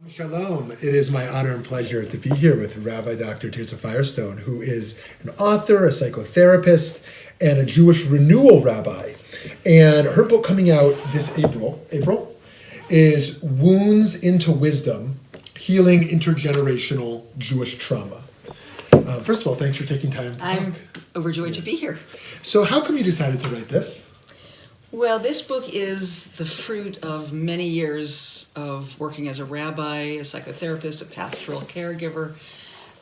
Shalom. It is my honor and pleasure to be here with Rabbi Dr. Tirza Firestone, who is an author, a psychotherapist, and a Jewish renewal rabbi. And her book coming out this April, is Wounds into Wisdom, Healing Intergenerational Jewish Trauma. First of all, thanks for taking time to talk. I'm overjoyed to be here. So how come you decided to write this? Well, this book is the fruit of many years of working as a rabbi, a psychotherapist, a pastoral caregiver.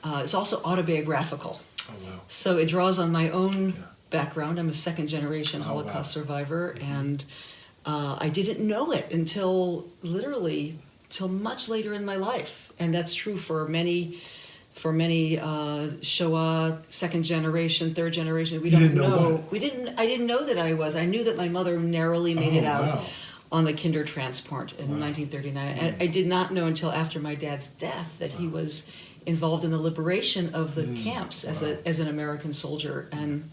It's also autobiographical. Oh, wow. So it draws on my own background. I'm a second-generation Holocaust wow. survivor, and I didn't know it until much later in my life. And that's true for many Shoah, second generation, third generation. We don't know. I didn't know that I was. I knew that my mother narrowly made it out on the Kinder transport in 1939. And I did not know until after my dad's death that he was involved in the liberation of the camps as an American soldier. And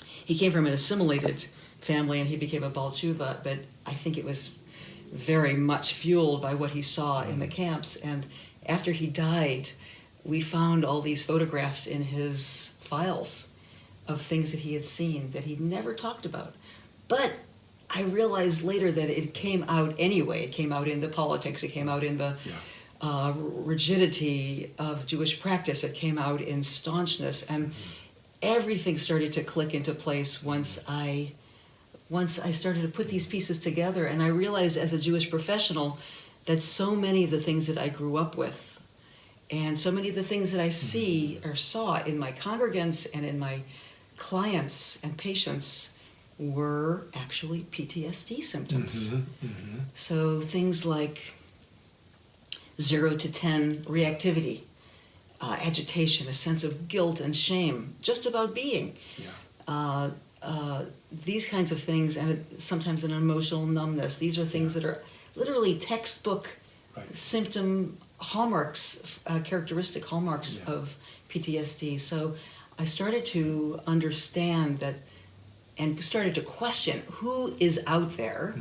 he came from an assimilated family, and he became a Baal Tshuva. But I think it was very much fueled by what he saw in the camps. And after he died, we found all these photographs in his files of things that he had seen that he'd never talked about. But I realized later that it came out anyway. It came out in the politics. It came out in the rigidity of Jewish practice. It came out in staunchness. And everything started to click into place once I started to put these pieces together. And I realized as a Jewish professional that so many of the things that I grew up with, and so many of the things that I see or saw in my congregants and in my clients and patients were actually PTSD symptoms. So things like 0 to 10 reactivity, agitation, a sense of guilt and shame, just about being. These kinds of things, and sometimes an emotional numbness. These are things that are literally textbook symptom hallmarks, characteristic hallmarks of PTSD. So I started to understand that and started to question who is out there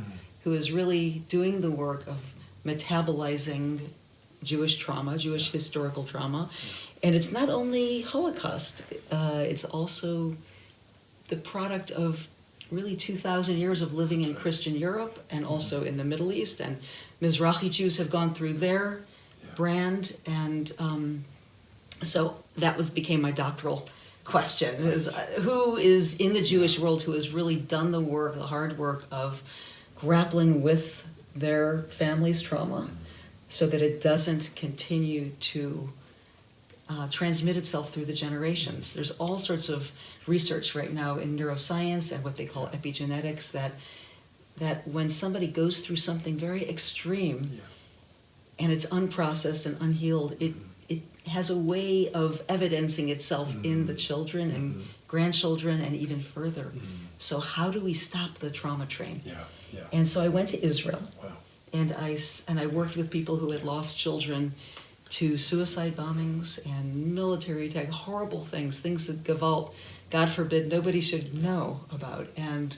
who is really doing the work of metabolizing Jewish trauma, Jewish historical trauma. And it's not only Holocaust, it's also the product of really 2,000 years of living in Christian Europe and also in the Middle East. And Mizrahi Jews have gone through their brand, and so that became my doctoral question: is who is in the Jewish world who has really done the work, the hard work of grappling with their family's trauma, so that it doesn't continue to transmit itself through the generations. There's all sorts of research right now in neuroscience and what they call epigenetics that when somebody goes through something very extreme, and it's unprocessed and unhealed, it has a way of evidencing itself in the children and grandchildren and even further. So how do we stop the trauma train? And so I went to Israel, and I worked with people who had lost children to suicide bombings and military attack, horrible things that Gewalt, God forbid, nobody should know about. And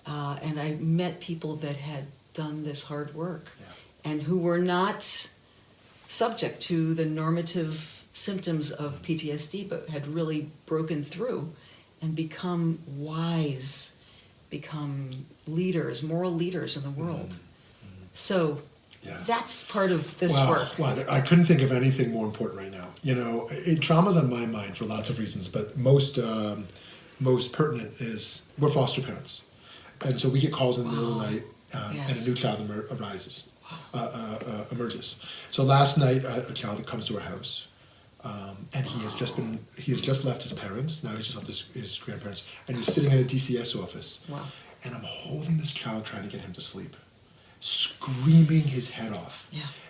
I met people that had done this hard work. And who were not subject to the normative symptoms of PTSD, but had really broken through and become wise, become leaders, moral leaders in the world. So that's part of this work. Wow, I couldn't think of anything more important right now. You know, trauma's on my mind for lots of reasons, but most pertinent is we're foster parents. And so we get calls in the middle of the night, and a new child emerges. So last night, a child comes to our house, and he has just left his parents. Now he's just left his grandparents, and he's sitting in a DCS office. And I'm holding this child, trying to get him to sleep, screaming his head off,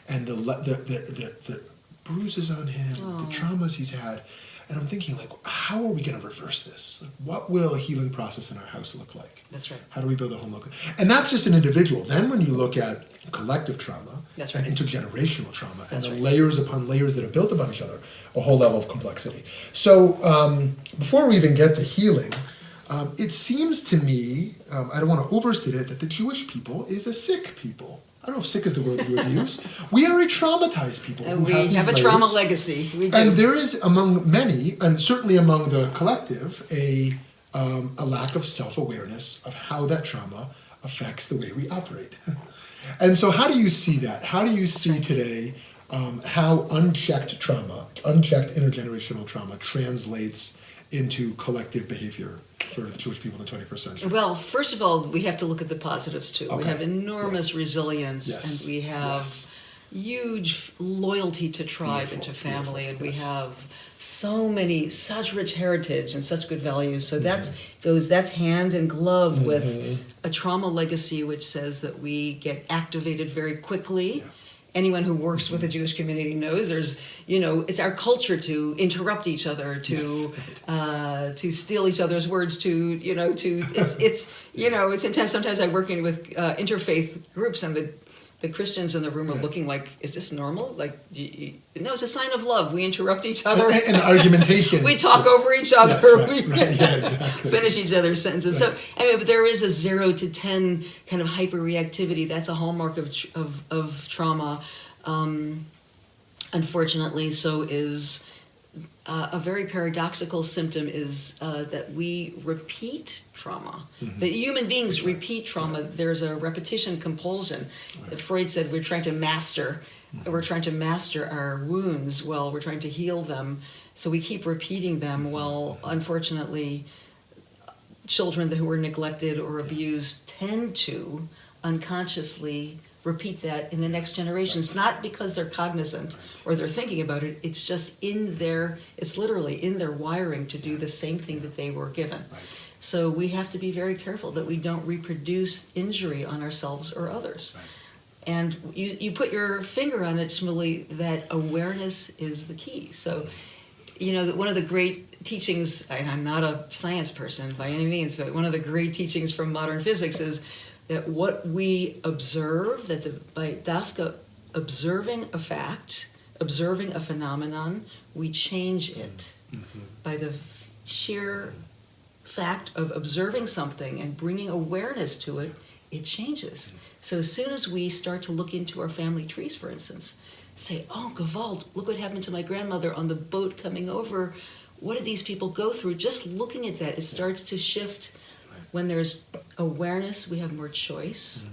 and the bruises on him, the traumas he's had. And I'm thinking, like, how are we going to reverse this? Like, what will a healing process in our house look like? That's right. How do we build a home look like? And that's just an individual. Then when you look at collective trauma and intergenerational trauma and the layers upon layers that are built upon each other, a whole level of complexity. So before we even get to healing, it seems to me, I don't want to overstate it, that the Jewish people is a sick people. I don't know if sick is the word you would use. We are a traumatized people who We have these have a layers. trauma legacy. We do. And there is among many, and certainly among the collective, a lack of self-awareness of how that trauma affects the way we operate. And so how do you see that? How do you see today how unchecked trauma, unchecked intergenerational trauma translates into collective behavior for the Jewish people in the 21st century? Well, first of all, we have to look at the positives too. We Okay. have enormous resilience, Yes. and we have Yes. huge loyalty to tribe and to Beautiful, family, beautiful, and we yes. have such rich heritage and such good values. So Mm-hmm. that's hand in glove with a trauma legacy, which says that we get activated very quickly. Yeah. Anyone who works with the Jewish community knows it's our culture to interrupt each other, to steal each other's words, it's intense. Sometimes I'm working with interfaith groups, and the Christians in the room are looking like, is this normal? Like, no, it's a sign of love. We interrupt each other. And argumentation. We talk over each other. Yes, right, We right, yeah, exactly. finish each other's sentences. So, anyway, but there is a 0 to 10 kind of hyperreactivity. That's a hallmark of trauma. Unfortunately, so is a very paradoxical symptom is that we repeat trauma. Mm-hmm. That human beings repeat trauma. There's a repetition compulsion. Freud said we're trying to master. We're trying to master our wounds. Well, we're trying to heal them. So we keep repeating them. Well, unfortunately, children who were neglected or abused tend to unconsciously repeat that in the next generations, not because they're cognizant or they're thinking about it, it's just it's literally in their wiring to do the same thing that they were given. Right. So we have to be very careful that we don't reproduce injury on ourselves or others. Right. And you put your finger on it, Shmuly, that awareness is the key. So, one of the great teachings, and I'm not a science person by any means, but one of the great teachings from modern physics is that what we observe, by Dafka observing a fact, observing a phenomenon, we change it. Mm-hmm. By the sheer fact of observing something and bringing awareness to it, it changes. So as soon as we start to look into our family trees, for instance, say, oh, Gewalt, look what happened to my grandmother on the boat coming over. What did these people go through? Just looking at that, it starts to shift. When there's awareness, we have more choice.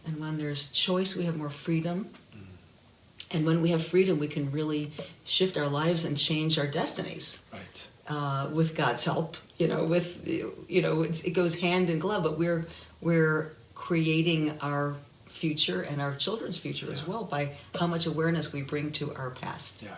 And when there's choice, we have more freedom. And when we have freedom, we can really shift our lives and change our destinies. Right. With God's help, it goes hand in glove. But we're creating our future and our children's future as well by how much awareness we bring to our past. Yeah.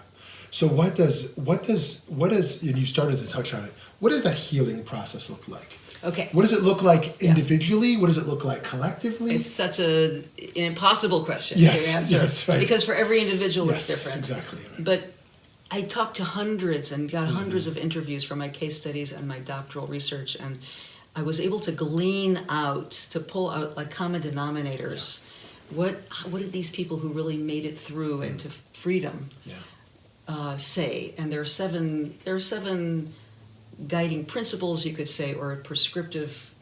So what does and you started to touch on it, what does that healing process look like? Okay. What does it look like individually? What does it look like collectively? It's such an impossible question to answer. Yes, right. Because for every individual it's different. Exactly. Right. But I talked to hundreds and got hundreds of interviews from my case studies and my doctoral research, and I was able to pull out like common denominators. What did these people who really made it through into freedom say? And there are seven guiding principles, you could say, or prescriptive,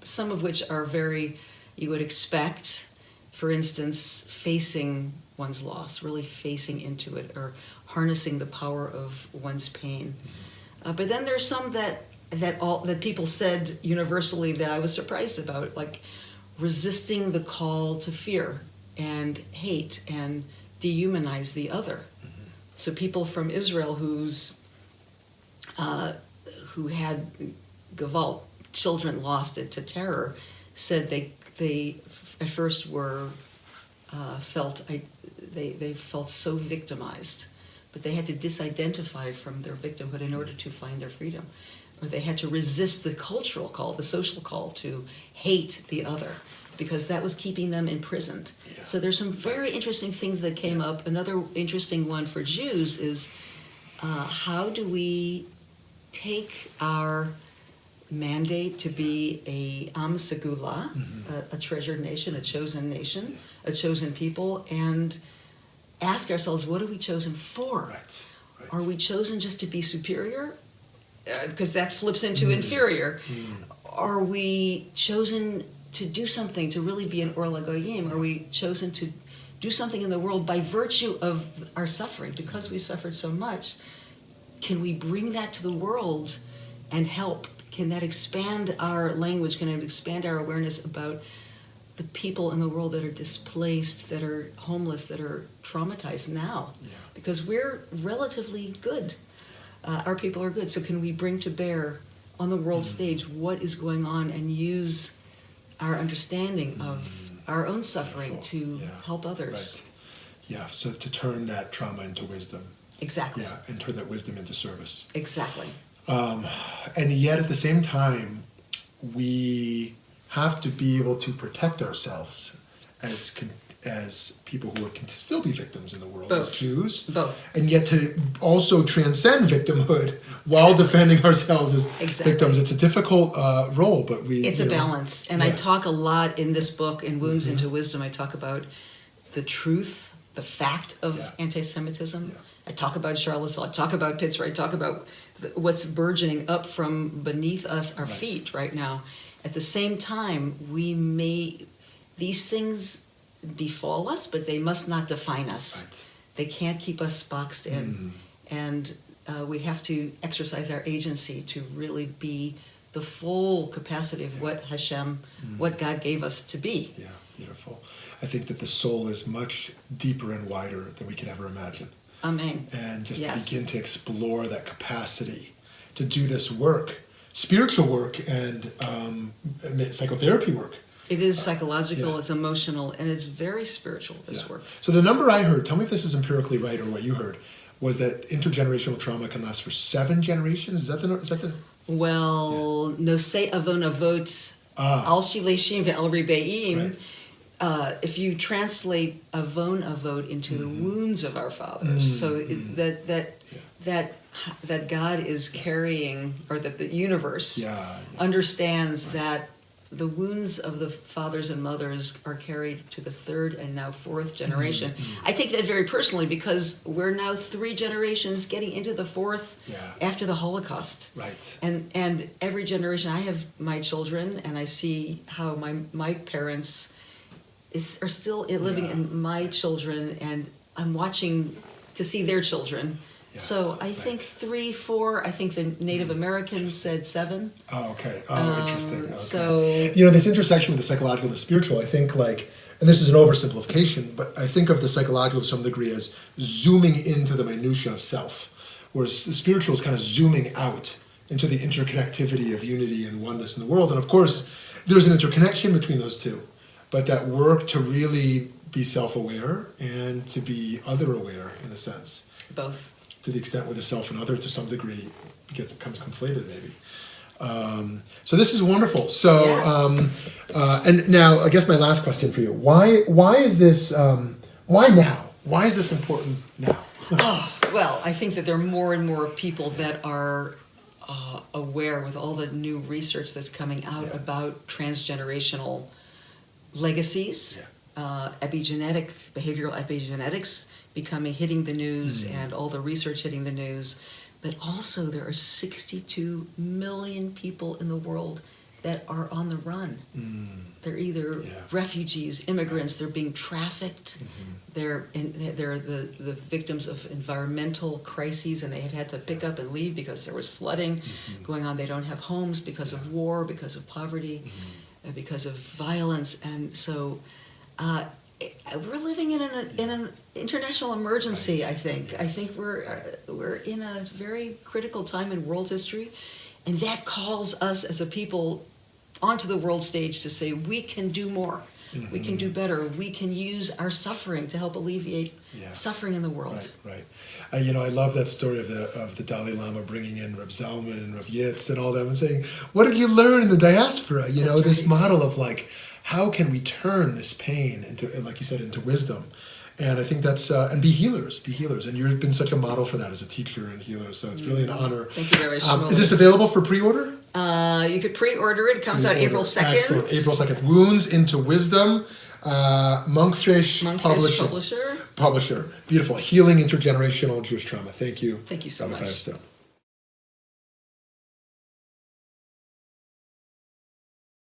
some of which are very, you would expect, for instance, facing one's loss, really facing into it, or harnessing the power of one's pain. But then there's some that people said universally that I was surprised about, like resisting the call to fear and hate and dehumanize the other. So people from Israel who had Gewalt, children lost it to terror, said they at first felt so victimized, but they had to disidentify from their victimhood in order to find their freedom. Or they had to resist the cultural call, the social call to hate the other, because that was keeping them imprisoned. Yeah. So there's some very interesting things that came up. Another interesting one for Jews is how do we take our mandate to be a Am Segula, a treasured nation, a chosen people, and ask ourselves, what are we chosen for? Right. Are we chosen just to be superior? Because that flips into inferior. Are we chosen to do something, to really be an Or LaGoyim? Are we chosen to do something in the world by virtue of our suffering? Because we suffered so much, can we bring that to the world and help? Can that expand our language? Can it expand our awareness about the people in the world that are displaced, that are homeless, that are traumatized now? Yeah. Because we're relatively good. Our people are good. So can we bring to bear on the world stage what is going on and use our understanding of our own suffering to help others? Right. Yeah, so to turn that trauma into wisdom. Exactly. Yeah, and turn that wisdom into service. Exactly. And yet at the same time, we have to be able to protect ourselves as people who can still be victims in the world, Both. as Jews. Both. And yet to also transcend victimhood while defending ourselves as Exactly. victims. It's a difficult role, but It's a balance. And I talk a lot in this book, in Wounds into Wisdom, I talk about the truth, the fact of anti-Semitism. Yeah. I talk about Charlottesville, I talk about Pittsburgh, I talk about what's burgeoning up from beneath us, our feet right now. At the same time, these things befall us, but they must not define us. Right. They can't keep us boxed in. And we have to exercise our agency to really be the full capacity of what Hashem, what God gave us to be. Yeah, beautiful. I think that the soul is much deeper and wider than we can ever imagine. Amen. And just to begin to explore that capacity to do this work, spiritual work and psychotherapy work. It is psychological, it's emotional, and it's very spiritual, this work. So the number I heard, tell me if this is empirically right or what you heard, was that intergenerational trauma can last for 7 generations. Is that the? Well, nosei avon avot al shileshim ve'al ribeim. If you translate avon avot into the wounds of our fathers, so that God is carrying, or that the universe understands that the wounds of the fathers and mothers are carried to the 3rd and now 4th generation. I take that very personally because we're now 3 generations getting into the 4th after the Holocaust. Right. And every generation, I have my children, and I see how my parents are still living in my children, and I'm watching to see their children. So I think 3, 4. I think the Native Americans said 7. Oh, okay. Oh, interesting. Okay. So this intersection with the psychological and the spiritual, I think and this is an oversimplification, but I think of the psychological to some degree as zooming into the minutia of self, whereas the spiritual is kind of zooming out into the interconnectivity of unity and oneness in the world. And of course, there's an interconnection between those two, but that work to really be self-aware and to be other-aware in a sense. both. To the extent where the self and other, to some degree, becomes conflated, maybe. So this is wonderful. So, and now I guess my last question for you: Why is this? Why now? Why is this important now? Well, I think that there are more and more people that are aware with all the new research that's coming out about transgenerational legacies, behavioral epigenetics hitting the news, and all the research hitting the news. But also there are 62 million people in the world that are on the run. They're either refugees, immigrants, they're being trafficked, they're the victims of environmental crises, and they have had to pick up and leave because there was flooding going on. They don't have homes because of war, because of poverty, because of violence. And so we're living in an international emergency. I think. I think we're in a very critical time in world history, and that calls us as a people onto the world stage to say we can do more, we can do better, we can use our suffering to help alleviate suffering in the world. Right. I love that story of the Dalai Lama bringing in Reb Zalman and Reb Yitz and all them and saying, "What did you learn in the diaspora?" This model of how can we turn this pain into, like you said, into wisdom? And I think that's, and be healers. And you've been such a model for that as a teacher and healer, so it's really an honor. Thank you very much. Is this available for pre-order? You could pre-order it. It comes out April 2nd. Excellent. April 2nd. Wounds into Wisdom, Monkfish Publisher. Beautiful. Healing Intergenerational Jewish Trauma. Thank you. Thank you so much. Firestone.